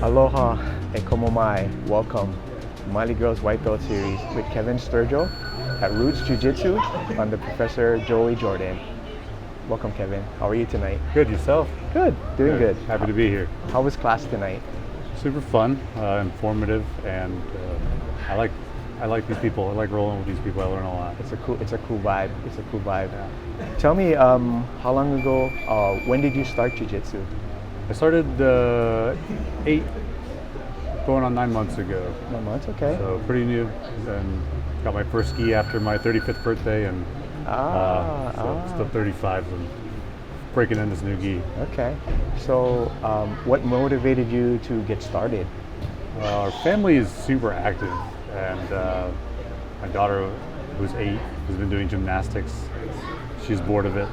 Aloha and como mai. Welcome to Mali Girls White Belt Series with Kevin Sturgill at Roots Jiu-Jitsu under Professor Joey Jordan. Welcome, Kevin. How are you tonight? Good, yourself? Good, doing good. Happy to be here. How was class tonight? Super fun, informative, and I like these people. I like rolling with these people. I learn a lot. It's a cool vibe. It's a cool vibe. Yeah. Tell me, how long ago? When did you start jiu-jitsu? I started 8, going on 9 months ago. 9 months, okay. So pretty new, and got my first gi after my 35th birthday, and still 35 and breaking in this new gi. Okay. So, what motivated you to get started? Our family is super active, and my daughter, who's 8, has been doing gymnastics. She's bored of it.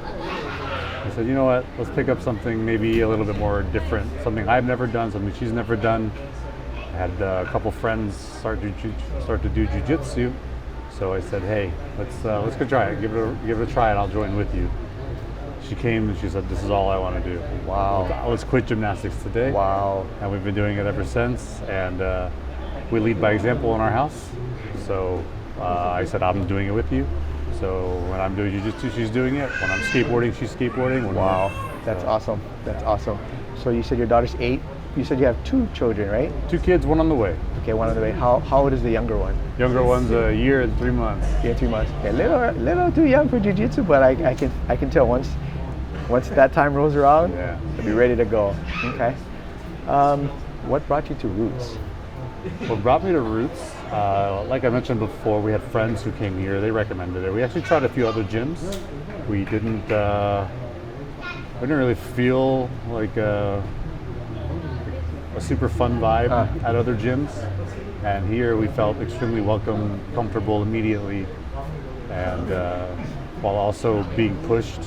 I said, you know what, let's pick up something maybe a little bit more different, something I've never done, something she's never done. I had a couple friends start to do jiu-jitsu, so I said, hey, let's go try it, give it a try, and I'll join with you. She came and she said, this is all I want to do. Wow. Let's quit gymnastics today. Wow. And we've been doing it ever since, and we lead by example in our house. So I said, I'm doing it with you. So when I'm doing jiu-jitsu, she's doing it. When I'm skateboarding, she's skateboarding. Wow, that's awesome. That's awesome. So you said your daughter's 8. You said you have 2 children, right? 2 kids, 1 on the way. Okay, 1 on the way. How old is the younger one? Younger one's a year and 3 months. Yeah, 3 months. Okay, little too young for jiu-jitsu, but I can tell once that time rolls around, yeah, they'll be ready to go. Okay. What brought you to Roots? What brought me to Roots, like I mentioned before, we had friends who came here. They recommended it. We actually tried a few other gyms. We didn't really feel like a super fun vibe at other gyms. And here we felt extremely welcome, comfortable immediately, and while also being pushed.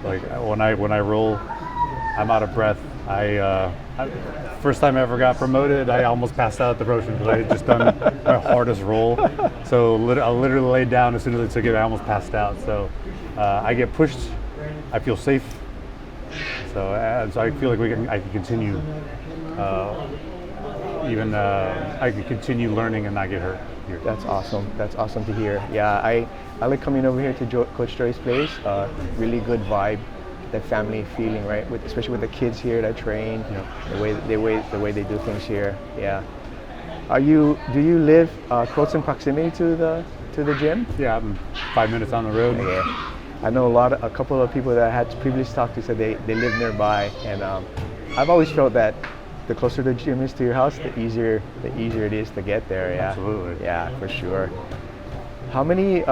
Like when I roll, I'm out of breath. First time I ever got promoted, I almost passed out at the promotion because I had just done my hardest roll. So I literally laid down as soon as I took it. I almost passed out. So I get pushed. I feel safe. So I feel like I can continue. I can continue learning and not get hurt here. That's awesome. That's awesome to hear. Yeah, I like coming over here to Coach Joey's place. Really good vibe. That family feeling, right? Especially with the kids here that train, yeah. the way they do things here. Yeah. Do you live close in proximity to the gym? Yeah, I'm 5 minutes on the road. Yeah. I know a couple of people that I had previously talked to said they live nearby, and I've always felt that the closer the gym is to your house, the easier it is to get there. Yeah. Absolutely. Yeah, for sure. How many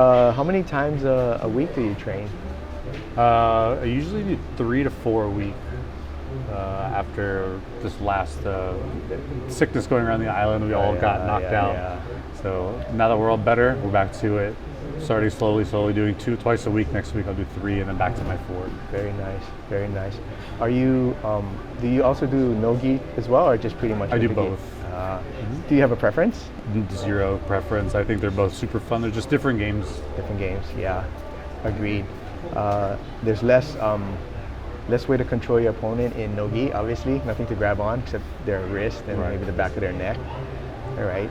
times a week do you train? I usually do 3 to 4 a week after this last sickness going around the island. We all got knocked out. Yeah. So now that we're all better, we're back to it. Starting slowly doing 2 twice a week. Next week I'll do 3 and then back to my 4. Very nice, very nice. Are you, do you also do no-gi as well, or just pretty much? I do both. Do you have a preference? Zero preference. I think they're both super fun. They're just different games. Different games, yeah. Agreed. There's less way to control your opponent in no-gi, obviously. Nothing to grab on except their wrist and maybe the back of their neck. All right.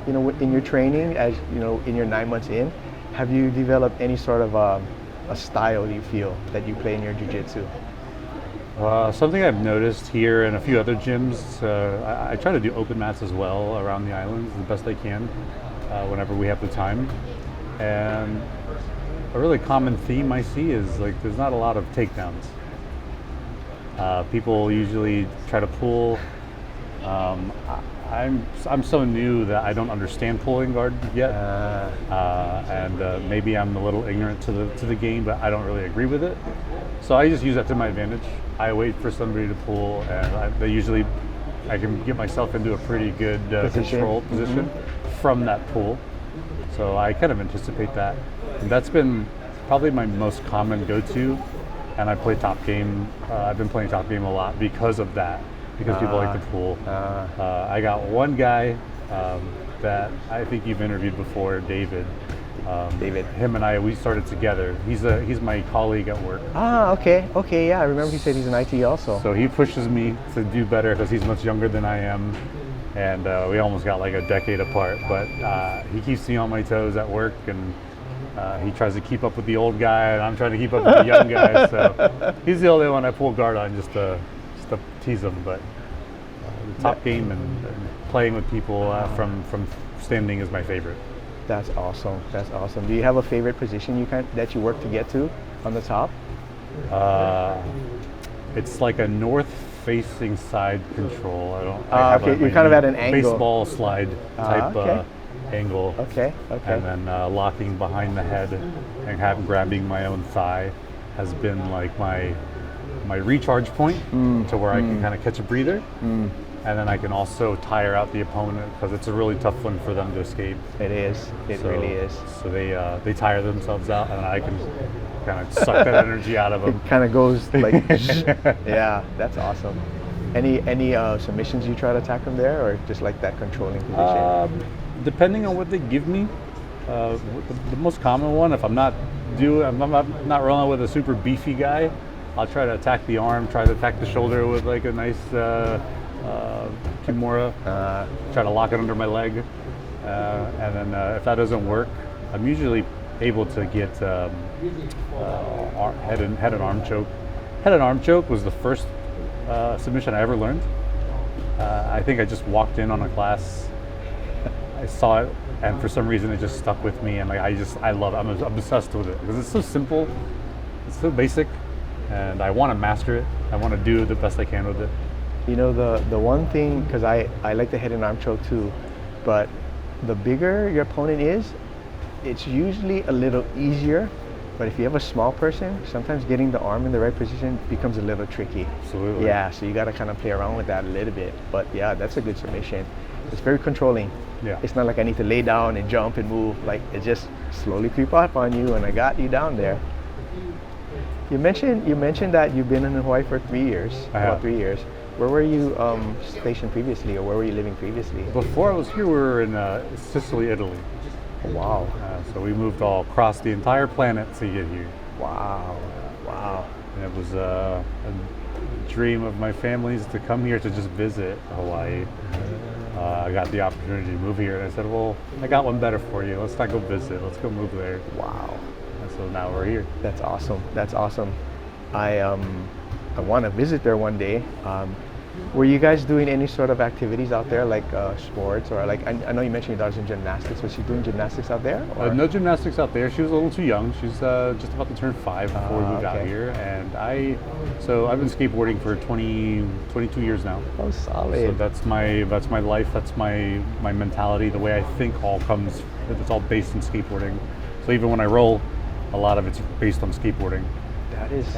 In your training, as you know, in your 9 months in, have you developed any sort of a style you feel that you play in your jiu-jitsu? Something I've noticed here in a few other gyms, I try to do open mats as well around the islands the best I can whenever we have the time. And a really common theme I see is like there's not a lot of takedowns. People usually try to pull. I'm so new that I don't understand pulling guard yet, and maybe I'm a little ignorant to the game, but I don't really agree with it. So I just use that to my advantage. I wait for somebody to pull, and I can get myself into a pretty good control position from that pull. So I kind of anticipate that, and that's been probably my most common go-to. And I play top game. I've been playing top game a lot because of that. Because people like to pull. I got one guy that I think you've interviewed before, David. David. Him and I, we started together. He's my colleague at work. Ah, okay, yeah. I remember he said he's in IT also. So he pushes me to do better because he's much younger than I am, and we almost got like a decade apart. But he keeps me on my toes at work, and he tries to keep up with the old guy, and I'm trying to keep up with the young guy. So he's the only one I pull guard on just to tease him. But the top game and playing with people from standing is my favorite. That's awesome. That's awesome. Do you have a favorite position that you work to get to on the top? It's like a north-facing side control. Okay, you're kind of at an angle. Baseball slide type angle. Okay. And then locking behind the head and grabbing my own thigh has been like my recharge point to where I can kind of catch a breather. And then I can also tire out the opponent because it's a really tough one for them to escape. It is. It really is. So they tire themselves out, and I can kind of suck that energy out of them. It kind of goes like, yeah, that's awesome. Any submissions you try to attack them there, or just like that controlling position? Depending on what they give me, the most common one, if I'm not rolling with a super beefy guy, I'll try to attack the arm, try to attack the shoulder with like a nice Kimura, try to lock it under my leg, and then if that doesn't work, I'm usually able to get head and arm choke. Head and arm choke was the first submission I ever learned. I think I just walked in on a class, I saw it, and for some reason it just stuck with me, and like I love it. I'm obsessed with it because it's so simple, it's so basic, and I want to master it. I want to do the best I can with it. You know, the one thing, because I like the head and arm choke too, but the bigger your opponent is, it's usually a little easier. But if you have a small person, sometimes getting the arm in the right position becomes a little tricky. Absolutely. Yeah, so you got to kind of play around with that a little bit. But yeah, that's a good submission. It's very controlling. Yeah. It's not like I need to lay down and jump and move. Like, it just slowly creep up on you, and I got you down there. You mentioned that you've been in Hawaii for 3 years. About 3 years. Where were you stationed previously, or where were you living previously? Before I was here, we were in Sicily, Italy. Oh, wow. So we moved all across the entire planet to get here. Wow. And it was a dream of my family's to come here to just visit Hawaii. I got the opportunity to move here, and I said, well, I got one better for you. Let's not go visit. Let's go move there. Wow. And so now we're here. That's awesome. I want to visit there one day. Were you guys doing any sort of activities out there, like sports, or like I know you mentioned your daughter's in gymnastics. Was she doing gymnastics out there? No gymnastics out there. She was a little too young. She's just about to turn 5 before we got here, and I've been skateboarding for 22 years now. Oh, solid. So that's my life. That's my mentality. The way I think it's all based on skateboarding. So even when I roll, a lot of it's based on skateboarding. That is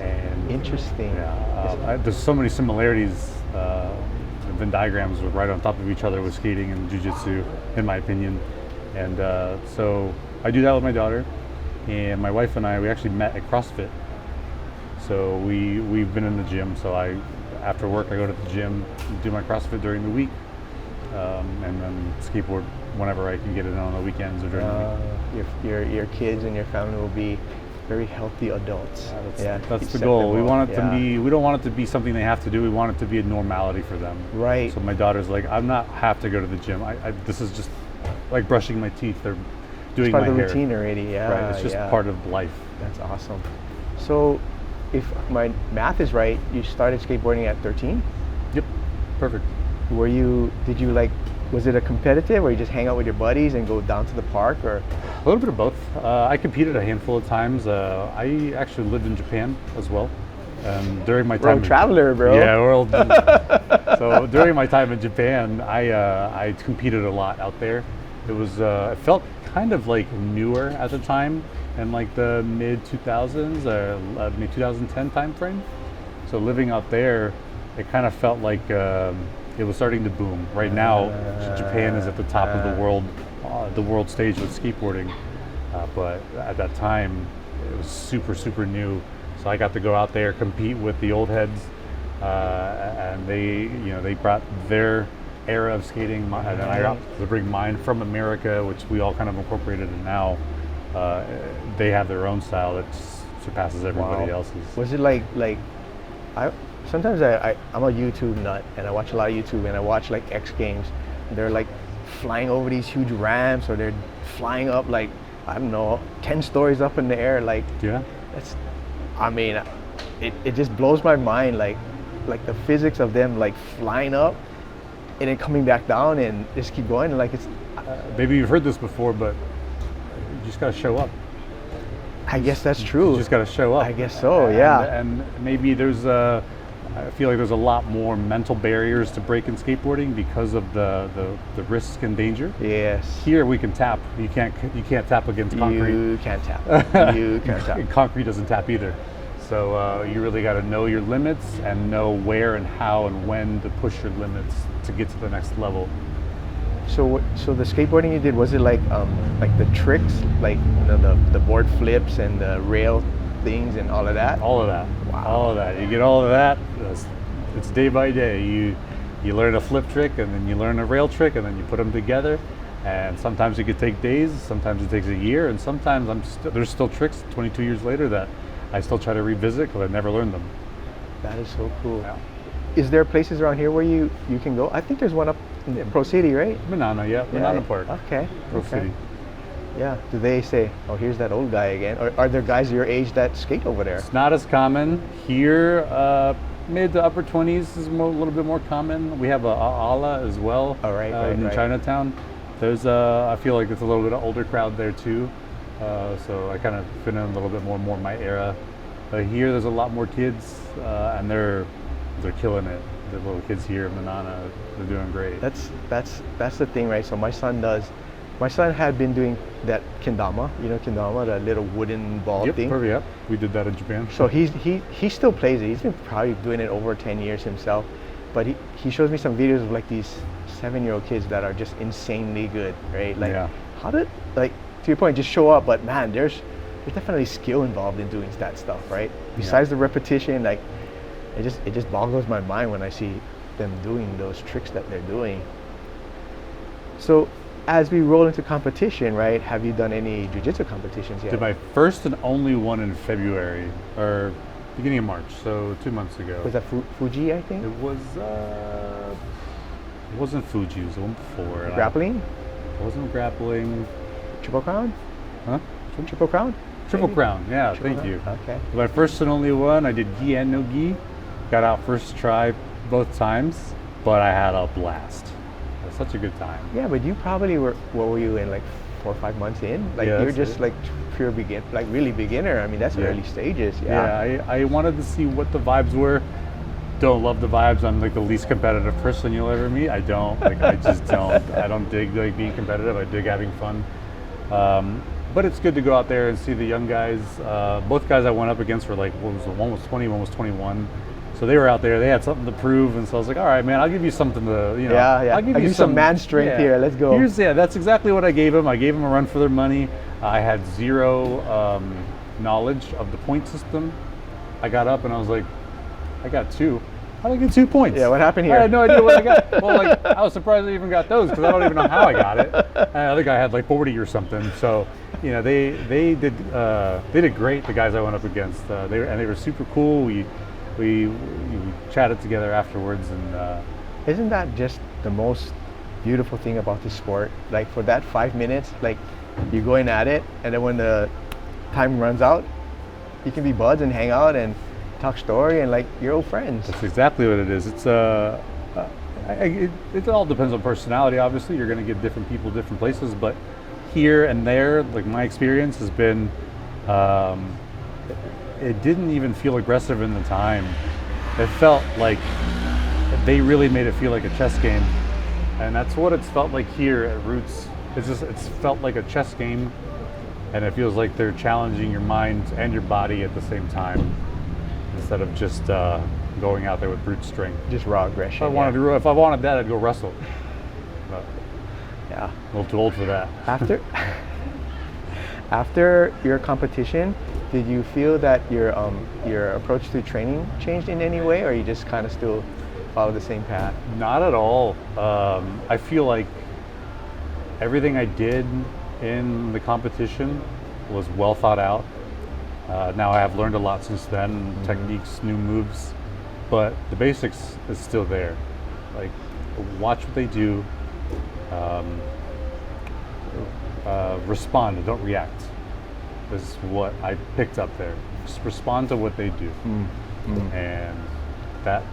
interesting. Yeah, there's so many similarities. The Venn diagrams were right on top of each other with skating and jiu-jitsu, in my opinion. And so I do that with my daughter, and my wife and we actually met at CrossFit. So we've been in the gym. So after work I go to the gym, do my CrossFit during the week, and then skateboard whenever I can get it on the weekends or during the week. Your kids and your family will be very healthy adults. That's the goal. We want it to be. We don't want it to be something they have to do. We want it to be a normality for them. Right. So my daughter's like, I'm not have to go to the gym. This is just like brushing my teeth. They're doing my hair. It's part of the routine already. Yeah. Right. It's just part of life. That's awesome. So, if my math is right, you started skateboarding at 13? Yep. Perfect. Was it a competitive, or you just hang out with your buddies and go down to the park, or? A little bit of both. I competed a handful of times. I actually lived in Japan as well. During my time, traveler, bro. Yeah, world. So during my time in Japan, I competed a lot out there. It felt kind of like newer at the time, in like the mid 2000s or mid 2010 time frame. So living out there, it kind of felt like it was starting to boom. Right now, Japan is at the top of the world stage with skateboarding. But at that time, it was super, super new. So I got to go out there, compete with the old heads, and they brought their era of skating, and then I got to bring mine from America, which we all kind of incorporated in now. they have their own style that surpasses everybody Wow. else's. Was it like I sometimes I'm a YouTube nut and I watch a lot of YouTube and I watch like X Games. They're like flying over these huge ramps or they're flying up like I don't know 10 stories up in the air. Like Yeah. that's I mean it just blows my mind like the physics of them like flying up and then coming back down and just keep going and like it's Maybe you've heard this before, but you just got to show up. I guess that's true. You just got to show up. I guess so, yeah. And maybe I feel like there's a lot more mental barriers to breaking skateboarding because of the risk and danger. Yes. Here we can tap. You can't tap against concrete. You can't tap. You can't tap. Concrete doesn't tap either. So you really got to know your limits and know where and how and when to push your limits to get to the next level. So the skateboarding you did, was it like the tricks, like the board flips and the rail things and all of that? All of that. Wow. All of that. You get all of that. It's day by day. You learn a flip trick and then you learn a rail trick and then you put them together. And sometimes it could take days. Sometimes it takes a year. And sometimes there's still tricks 22 years later that I still try to revisit because I never learned them. That is so cool. Yeah. Is there places around here where you can go? I think there's one up in Pro City, right? Manana, yeah. Manana Park. Okay. Pro okay. City. Yeah. Do they say, oh, here's that old guy again? Or are there guys your age that skate over there? It's not as common here. Mid to upper 20s is a little bit more common. We have a Ala as well. Oh, right, in right. Chinatown. There's I feel like it's a little bit of older crowd there too. So I kind of fit in a little bit more my era. Here there's a lot more kids and they're killing it. The little kids here in Manana, they're doing great. That's the thing, right? So my son had been doing that kendama, kendama, that little wooden ball thing. Yep. We did that in Japan. So he still plays it. He's been probably doing it over 10 years himself. But he shows me some videos of like these 7-year-old kids that are just insanely good, right? Like how did, like, to your point, just show up, but man, there's definitely skill involved in doing that stuff, right? Besides the repetition, like it just boggles my mind when I see them doing those tricks that they're doing. So as we roll into competition, right, have you done any jiu-jitsu competitions yet? Did my first and only one in February, or beginning of March, so 2 months ago. Was that Fuji, I think? It was, it wasn't Fuji, it was the one before. Grappling? It wasn't grappling. Triple Crown? Huh? Triple Crown? Triple Maybe? Crown, yeah, Triple thank you. Crown. Okay. My first and only one, I did gi and no gi. Got out first try both times, but I had a blast. It was such a good time. Yeah, but you probably were, what were you in, like 4 or 5 months in? Like Yeah, you're that's just it. like pure really beginner. I mean, that's Yeah. early stages. Yeah, I wanted to see what the vibes were. Don't love the vibes. I'm like the least competitive person you'll ever meet. I don't. Like, I just don't. I don't dig like being competitive. I dig having fun. But it's good to go out there and see the young guys. Both guys I went up against were like, one was 20, one was 21. So they were out there. They had something to prove, and so I was like, all right, man, I'll give you something to, Yeah. I'll give you some man strength here. Let's go. That's exactly what I gave them. I gave them a run for their money. I had zero knowledge of the point system. I got up and I was like, I got 2. How did I get 2 points? Yeah, what happened here? I had no idea what I got. Well, like, I was surprised I even got those because I don't even know how I got it. And the other guy had like 40 or something. So, they did great. The guys I went up against, they were super cool. We chatted together afterwards, and Isn't that just the most beautiful thing about this sport? Like for that 5 minutes, like you're going at it, and then when the time runs out, you can be buds and hang out and talk story and like you're old friends. that's exactly what it is. It's it all depends on personality. Obviously, you're going to get different people, different places, but here and there, like my experience has been, it didn't even feel aggressive in the time. It felt like they really made it feel like a chess game, and that's what it's felt like here at Roots. It's felt like a chess game, and it feels like they're challenging your mind and your body at the same time, instead of just going out there with brute strength. Just raw aggression. If I wanted that, I'd go wrestle. But Yeah. a little too old for that. After your competition, did you feel that your approach to training changed in any way, or you just kind of still follow the same path? Not at all. I feel like everything I did in the competition was well thought out. Now I have learned a lot since then, techniques, new moves, but the basics is still there. Like, watch what they do, respond, don't react. This is what I picked up there. Just respond to what they do, and that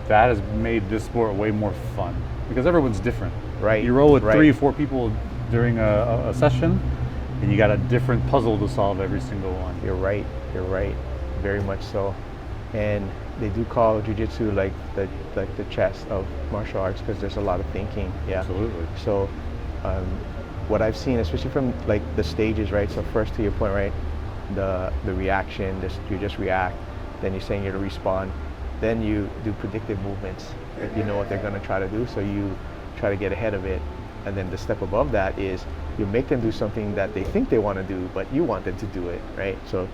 has made this sport way more fun because everyone's different. Right. You roll with right. 3 or 4 people during a session, and you got a different puzzle to solve every single one. You're right. You're right. Very much so. And they do call jiu-jitsu like the chess of martial arts because there's a lot of thinking. Yeah. Absolutely. So, what I've seen, especially from like the stages, right? So first, to your point, right? The reaction, you just react. Then you're saying you're to respond. Then you do predictive movements. You know what they're going to try to do, so you try to get ahead of it. And then the step above that is you make them do something that they think they want to do, but you want them to do it, right? So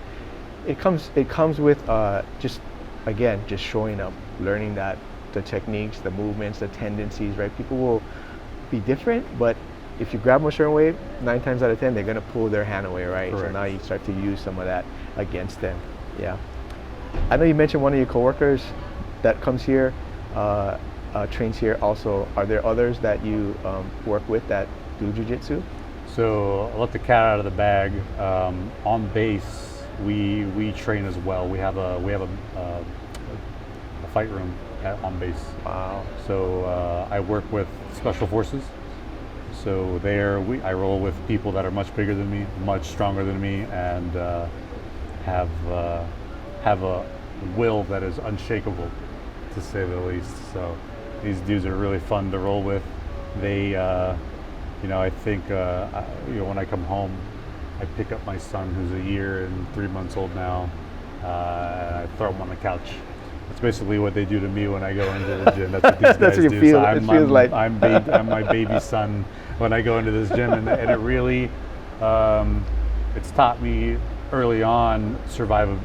it comes with just showing up, learning that the techniques, the movements, the tendencies, right? People will be different, but if you grab them a certain way, 9 times out of 10, they're going to pull their hand away, right? Correct. So now you start to use some of that against them. Yeah. I know you mentioned one of your coworkers that comes here, trains here also. Are there others that you work with that do jiu-jitsu? So I'll let the cat out of the bag. On base, we train as well. We have a fight room on base. Wow. So I work with special forces. So there, I roll with people that are much bigger than me, much stronger than me, and have a will that is unshakable, to say the least. So these dudes are really fun to roll with. They, I think, when I come home, I pick up my son, who's a year and 3 months old now, and I throw him on the couch. That's basically what they do to me when I go into the gym. That's what these That's guys what you do. feel. So It feels like I'm my baby son when I go into this gym, and it really, it's taught me early on surviving.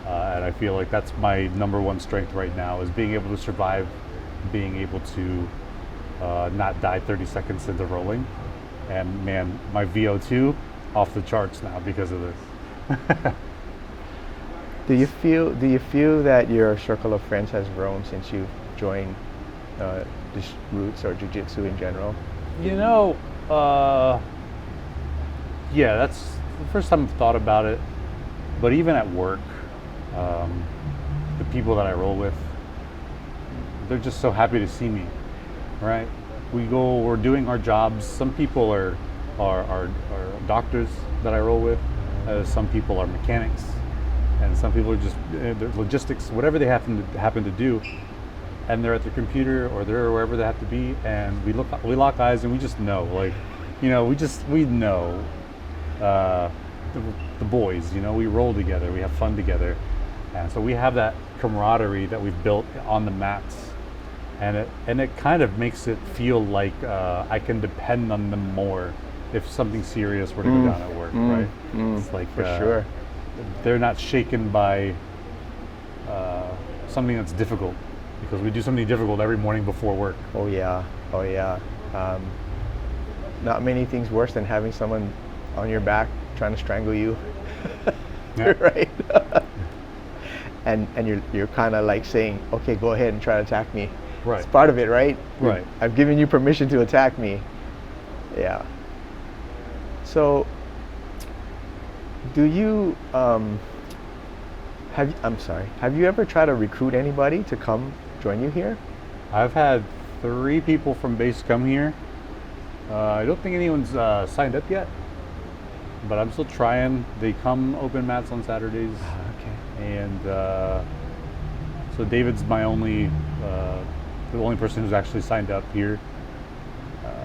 And I feel like that's my number one strength right now, is being able to survive, being able to not die 30 seconds into rolling. And man, my VO2 off the charts now because of this. Do you feel that your circle of friends has grown since you've joined this roots or jiu-jitsu in general? Yeah, that's the first time I've thought about it. But even at work, the people that I roll with, they're just so happy to see me, right? We're doing our jobs. Some people are doctors that I roll with. Some people are mechanics, and some people are just they're logistics, whatever they happen to do. And they're at their computer or they're wherever they have to be, and we lock eyes and we just know, like, we know the boys. We roll together, we have fun together, and so we have that camaraderie that we've built on the mats. And it kind of makes it feel like I can depend on them more if something serious were to go down at work, right? It's like For sure. They're not shaken by something that's difficult, because we do something difficult every morning before work. Oh yeah. Not many things worse than having someone on your back trying to strangle you. Yeah. Right? and you're kind of like saying, okay, go ahead and try to attack me. Right. It's part of it, right? Right. I've given you permission to attack me. Yeah. So, do you have you ever tried to recruit anybody to come join you here? I've had 3 people from base come here. I don't think anyone's signed up yet, but I'm still trying. They come open mats on Saturdays. Okay. And so David's the only person who's actually signed up here.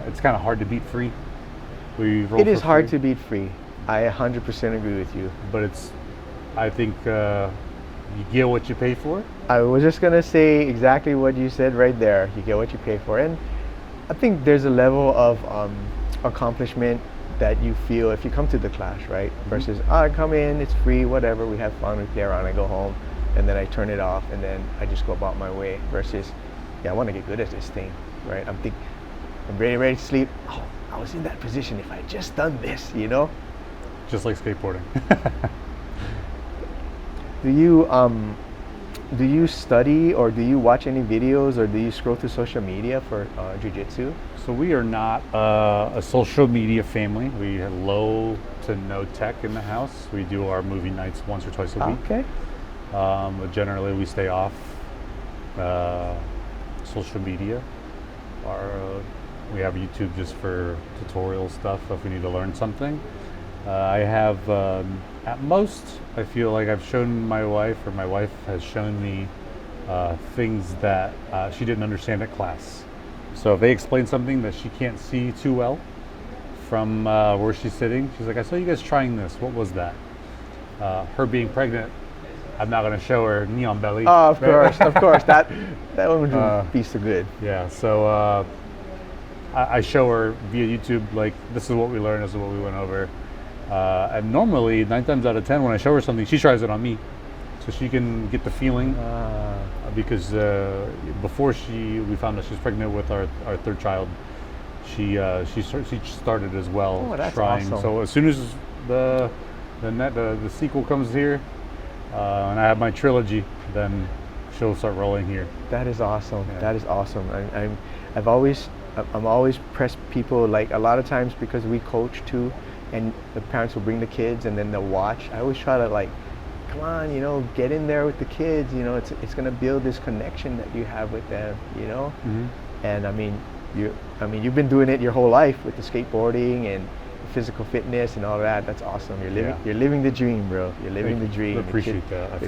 It's kind of hard to beat free. It is hard to beat free. I 100% agree with you. But I think you get what you pay for. I was just gonna say exactly what you said right there. You get what you pay for, and I think there's a level of accomplishment that you feel if you come to the class, right? Versus I come in, it's free, whatever, we have fun, we play around, I go home, and then I turn it off, and then I just go about my way. Versus, I want to get good at this thing, right? I'm ready to sleep. Oh, I was in that position if I had just done this, just like skateboarding. Do you study or do you watch any videos or do you scroll through social media for jiu-jitsu? So we are not a social media family. We have low to no tech in the house. We do our movie nights once or twice a week. Okay. But generally, we stay off social media. We have YouTube just for tutorial stuff if we need to learn something. I have, at most, I feel like I've shown my wife, or my wife has shown me things that she didn't understand at class. So if they explain something that she can't see too well from where she's sitting, she's like, I saw you guys trying this. What was that? Her being pregnant, I'm not going to show her neon belly. Oh, of course, of course. That one would be so good. Yeah, so I show her via YouTube, like, this is what we learned, this is what we went over. And normally, 9 times out of 10, when I show her something, she tries it on me. So she can get the feeling. Because before we found out she was pregnant with our third child, she started as well, that's trying. awesome. So as soon as the sequel comes here, and I have my trilogy, then she'll start rolling here. That is awesome. Yeah. That is awesome. I'm always pressed people, like a lot of times because we coach too, and the parents will bring the kids and then they'll watch. I always try to, like, come on, get in there with the kids. It's gonna build this connection that you have with them. Mm-hmm. And you've been doing it your whole life with the skateboarding and physical fitness and all that. That's awesome. You're living the dream, bro. You're living the dream. I appreciate that. I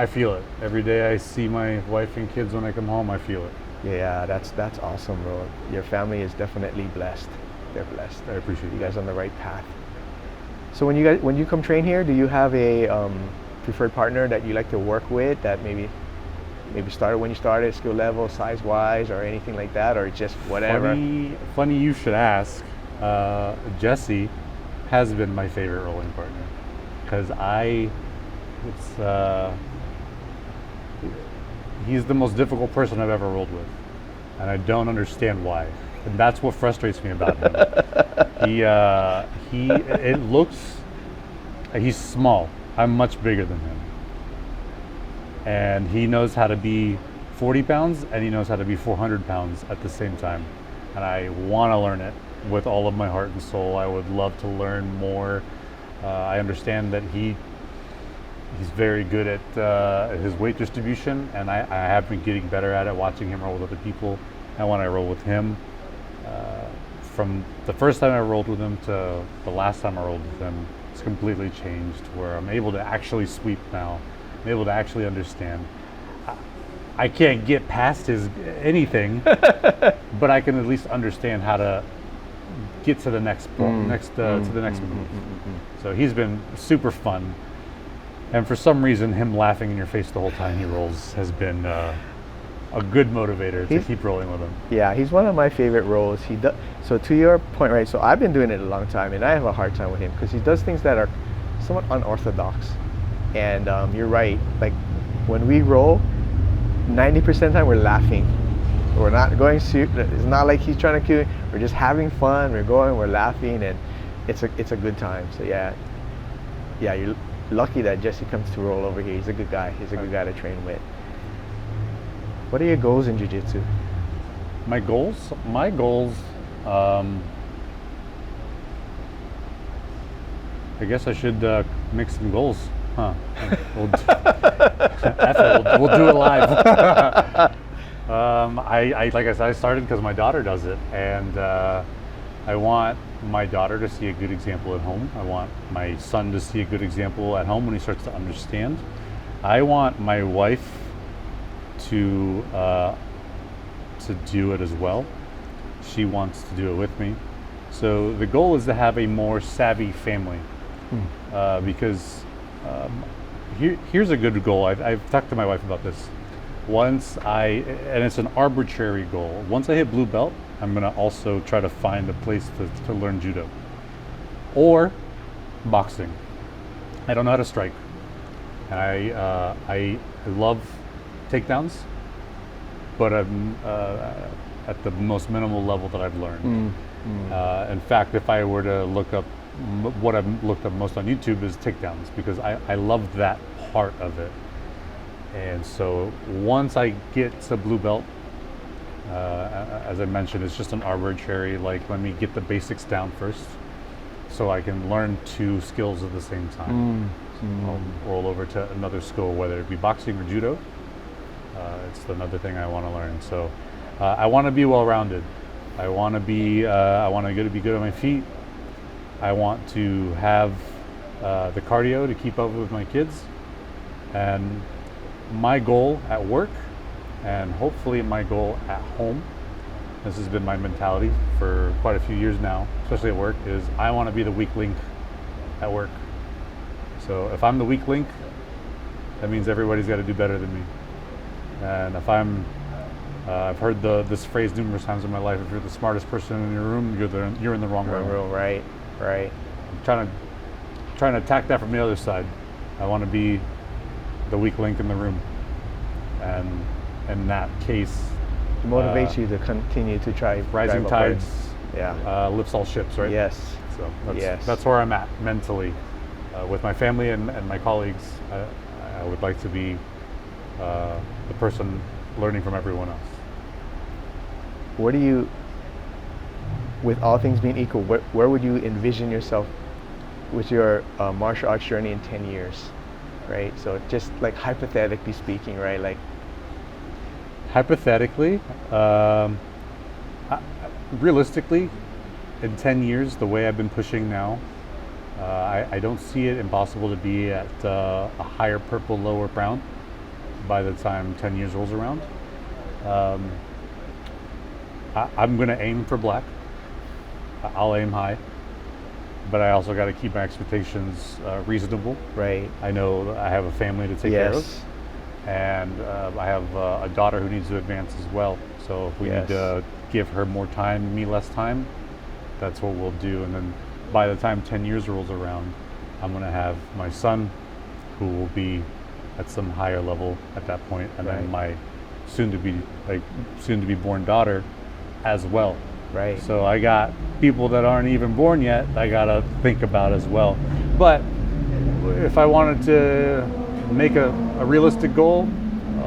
feel it every day. I see my wife and kids when I come home. I feel it. Yeah, that's awesome, bro. Your family is definitely blessed. They're blessed. I appreciate you guys on the right path. So when you come train here, do you have a preferred partner that you like to work with that maybe started when you started, skill level, size wise, or anything like that, or just whatever? Funny you should ask. Jesse has been my favorite rolling partner because he's the most difficult person I've ever rolled with, and I don't understand why. And that's what frustrates me about him. He's small. I'm much bigger than him. And he knows how to be 40 pounds and he knows how to be 400 pounds at the same time. And I want to learn it with all of my heart and soul. I would love to learn more. I understand that he's very good at his weight distribution, and I have been getting better at it, watching him roll with other people. And when I roll with him, from the first time I rolled with him to the last time I rolled with him, it's completely changed, where I'm able to actually sweep now. I'm able to actually understand. I can't get past his anything, but I can at least understand how to get to the next move. So he's been super fun, and for some reason, him laughing in your face the whole time he rolls has been a good motivator to keep rolling with him. Yeah, he's one of my favorite rolls. He does. So to your point, right? So I've been doing it a long time, and I have a hard time with him because he does things that are somewhat unorthodox. And you're right. Like when we roll, 90% of the time we're laughing. We're not going to. It's not like he's trying to kill. We're just having fun. We're laughing, and it's a good time. So yeah, you're lucky that Jesse comes to roll over here. He's a good guy. He's a good guy to train with. What are your goals in jiu-jitsu? My goals. I guess I should make some goals, huh? We'll do it live. Like I said, I started because my daughter does it, and I want my daughter to see a good example at home. I want my son to see a good example at home when he starts to understand. I want my wife to do it as well. She wants to do it with me. So the goal is to have a more savvy family, because here's a good goal. I've talked to my wife about this. And it's an arbitrary goal. Once I hit blue belt, I'm gonna also try to find a place to learn judo or boxing. I don't know how to strike, and I love takedowns, but I'm at the most minimal level that I've learned. In fact, if I were to look up what I've looked up most on YouTube is takedowns, because I love that part of it. And so once I get to blue belt, as I mentioned, it's just an arbitrary, like, let me get the basics down first so I can learn two skills at the same time. I'll roll over to another skill, whether it be boxing or judo. It's another thing I want to learn. So I want to be well-rounded. I want to be good on my feet. I want to have the cardio to keep up with my kids. And my goal at work, and hopefully my goal at home, this has been my mentality for quite a few years now, especially at work, is I want to be the weak link at work. So if I'm the weak link, that means everybody's got to do better than me. And if I've heard this phrase numerous times in my life: if you're the smartest person in your room, you're in the wrong room. Right. I'm trying to attack that from the other side. I want to be the weak link in the room, and in that case, It motivates you to continue to try. rising drive tides upwards. lifts all ships, right? Yes. So Yes. that's where I'm at mentally. With my family and my colleagues, I would like to be the person learning from everyone else. What do you, with all things being equal, where would you envision yourself with your martial arts journey in 10 years, right? So just like hypothetically speaking, right? Like, Hypothetically, realistically, in 10 years, the way I've been pushing now, I don't see it impossible to be at a higher purple, lower brown by the time 10 years rolls around. I'm going to aim for black. I'll aim high, but I also got to keep my expectations reasonable. right? I know I have a family to take care of, Yes. and I have a daughter who needs to advance as well. So if we Yes. need to give her more time, me less time, that's what we'll do. And then by the time 10 years rolls around, I'm going to have my son, who will be at some higher level at that point, and then Right. my soon to be born daughter as well. Right. So I got people that aren't even born yet I gotta think about as well. But if I wanted to make a realistic goal,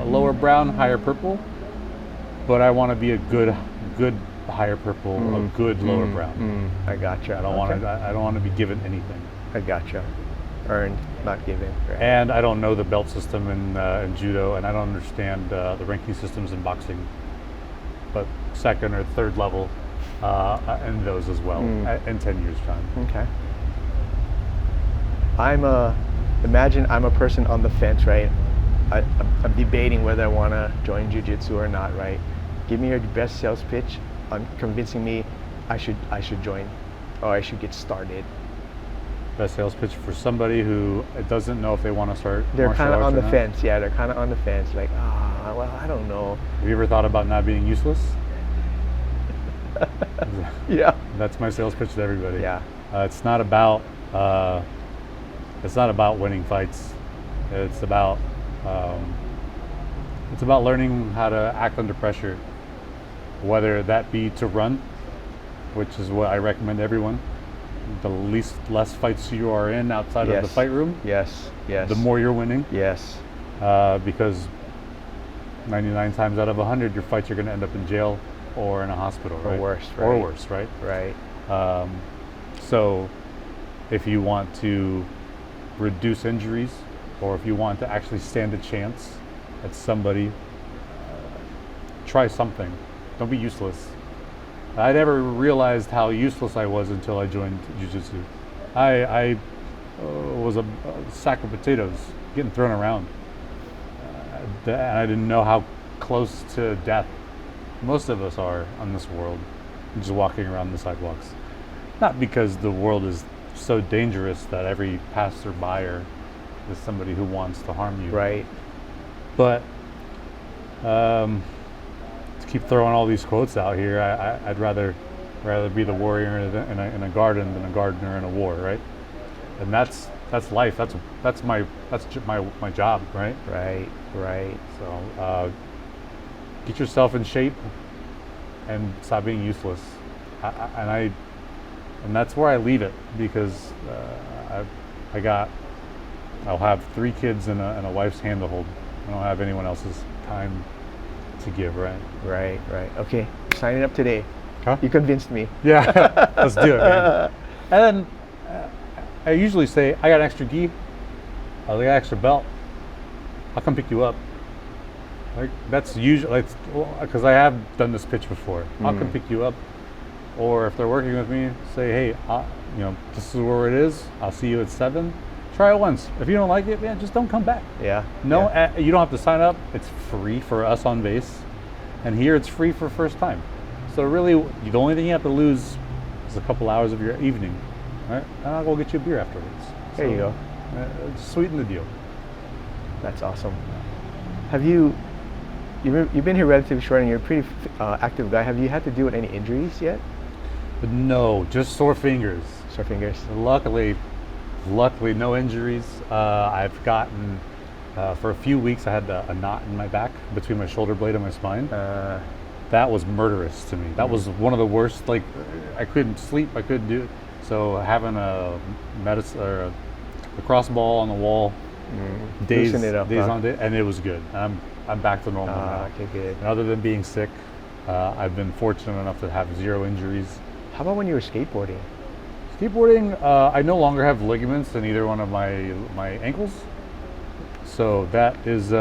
lower brown, higher purple, but I want to be a good higher purple, a good lower brown. I gotcha. I don't want to be given anything. I gotcha. Earned, not given. Right. And I don't know the belt system in judo, and I don't understand the ranking systems in boxing. But second or third level in those as well in 10 years' time. Okay. Imagine I'm a person on the fence, right? I'm debating whether I want to join jiu-jitsu or not, right? Give me your best sales pitch on convincing me I should join, or I should get started. Best sales pitch for somebody who doesn't know if they want to start. They're martial kind of arts on or the not. fence. Yeah, they're kind of on the fence. Like, well, I don't know. Have you ever thought about not being useless? Yeah. That's my sales pitch to everybody. Yeah. It's not about winning fights. It's about learning how to act under pressure, whether that be to run, which is what I recommend everyone. The less fights you are in outside of the fight room, Yes. Yes. the more you're winning. Yes. Because 99 times out of 100, your fights are going to end up in jail or in a hospital, Or right? worse, Or right. worse, right? Right. So if you want to reduce injuries, or if you want to actually stand a chance at somebody, try something. Don't be useless. I never realized how useless I was until I joined jiu-jitsu. I was a sack of potatoes getting thrown around. And I didn't know how close to death most of us are on this world, just walking around the sidewalks. Not because the world is so dangerous that every passerby is somebody who wants to harm you. Right. But to keep throwing all these quotes out here, I'd rather be the warrior in a garden than a gardener in a war, right? And that's life. That's my job, right? Right. Right. So get yourself in shape and stop being useless. and that's where I leave it because I'll have 3 kids and a wife's hand to hold. I don't have anyone else's time to give, right? Right. Okay, signing up today. Huh? You convinced me. Yeah, let's do it, man. And then I usually say, I got an extra gi, I got an extra belt, I'll come pick you up. Like that's usually, because I have done this pitch before. I'll come pick you up, or if they're working with me, say, hey, this is where it is. I'll see you at 7. Try it once. If you don't like it, man, just don't come back. Yeah. No, yeah. You don't have to sign up. It's free for us on base, and here it's free for first time. So really, the only thing you have to lose is a couple hours of your evening, right? And I'll go get you a beer afterwards. There you go. Sweeten the deal. That's awesome. Have you've been here relatively short, and you're a pretty active guy. Have you had to deal with any injuries yet? But no, just sore fingers. Sore fingers. Luckily, no injuries. I've gotten, for a few weeks, I had a knot in my back between my shoulder blade and my spine. That was murderous to me. That was one of the worst. Like, I couldn't sleep. I couldn't do it. So having a cross ball on the wall, days Loosen it up, on day, and it was good. I'm back to normal now. Okay, good. And other than being sick, I've been fortunate enough to have 0 injuries. How about when you were skateboarding? Skateboarding, I no longer have ligaments in either one of my ankles. So that is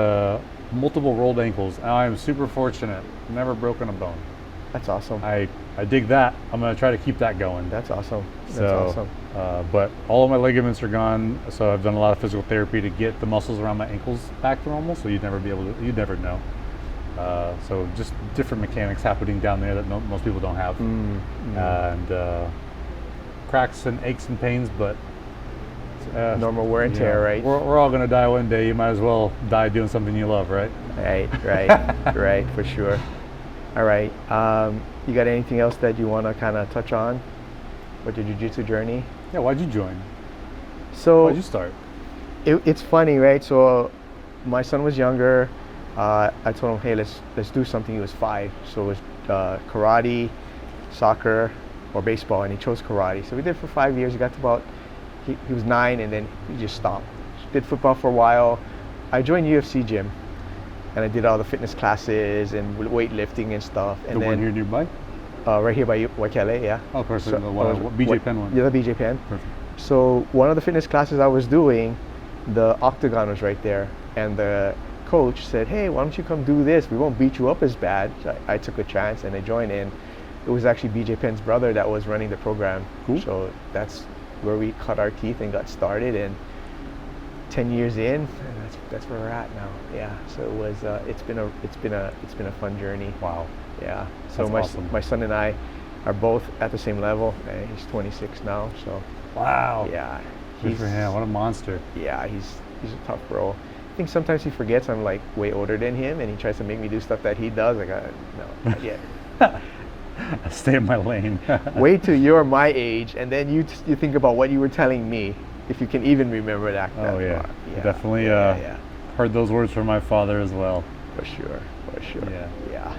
multiple rolled ankles. And I am super fortunate. Never broken a bone. That's awesome. I dig that. I'm going to try to keep that going. That's awesome. That's awesome. But all of my ligaments are gone. So I've done a lot of physical therapy to get the muscles around my ankles back to normal. So you'd never know. So just different mechanics happening down there that most people don't have. And cracks and aches and pains, but normal wear and tear, right? We're all gonna die one day. You might as well die doing something you love, right? Right, for sure. All right, you got anything else that you want to kind of touch on with your jiu-jitsu journey? Yeah, why'd you join? So why'd you start? It's funny, right? So my son was younger. I told him, hey, let's do something. He was 5, so it was karate, soccer, or baseball, and he chose karate. So we did for 5 years. He got to about, he was 9, and then he just stopped. Did football for a while. I joined UFC gym, and I did all the fitness classes and weightlifting and stuff. And the one here nearby? Right here by Waikele, yeah. Oh, perfect. So, the BJ Penn one. Yeah, the BJ Penn. Perfect. So one of the fitness classes I was doing, the octagon was right there, and the coach said, hey, why don't you come do this? We won't beat you up as bad. So I took a chance and I joined in. It was actually BJ Penn's brother that was running the program. Cool. So that's where we cut our teeth and got started. And 10 years in, that's where we're at now. Yeah. So it was it's been a fun journey. Wow. Yeah. So that's awesome. My son and I are both at the same level. He's 26 now. So wow. Yeah. Good for him. What a monster. Yeah. He's a tough bro. I think sometimes he forgets I'm like way older than him, and he tries to make me do stuff that he does. Like, no, not yet. I stay in my lane. Wait till you're my age, and then you think about what you were telling me, if you can even remember that. Oh yeah. Yeah. Definitely heard those words from my father as well. For sure. Yeah.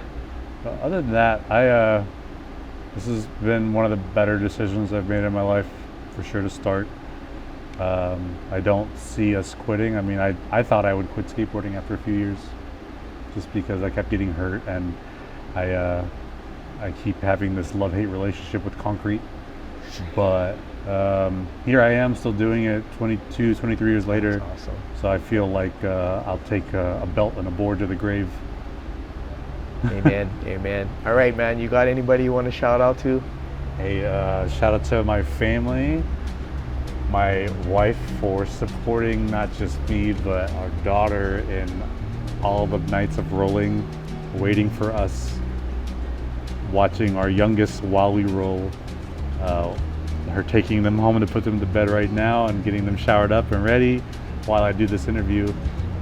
But other than that, this has been one of the better decisions I've made in my life, for sure, to start. I don't see us quitting. I mean, I thought I would quit skateboarding after a few years, just because I kept getting hurt, and I keep having this love-hate relationship with concrete. But here I am, still doing it 22, 23 years later. That's awesome. So I feel like I'll take a belt and a board to the grave. Amen. All right, man. You got anybody you want to shout out to? Hey, shout out to my family, my wife for supporting not just me, but our daughter in all the nights of rolling, waiting for us, watching our youngest while we roll, her taking them home to put them to bed right now and getting them showered up and ready while I do this interview.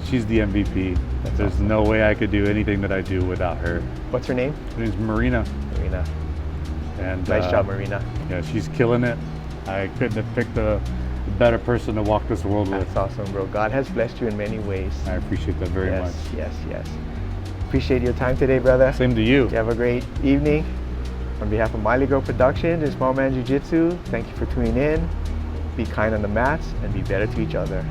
She's the MVP. There's awesome. No way I could do anything that I do without her. What's her name? Her name's Marina. And nice job, Marina. Yeah, she's killing it. I couldn't have picked a better person to walk this world with. That's awesome, bro. God has blessed you in many ways. I appreciate that very much. Yes. Appreciate your time today, brother. Same to you. You have a great evening. On behalf of Miley Girl Productions and Small Man Jiu Jitsu, thank you for tuning in. Be kind on the mats and be better to each other.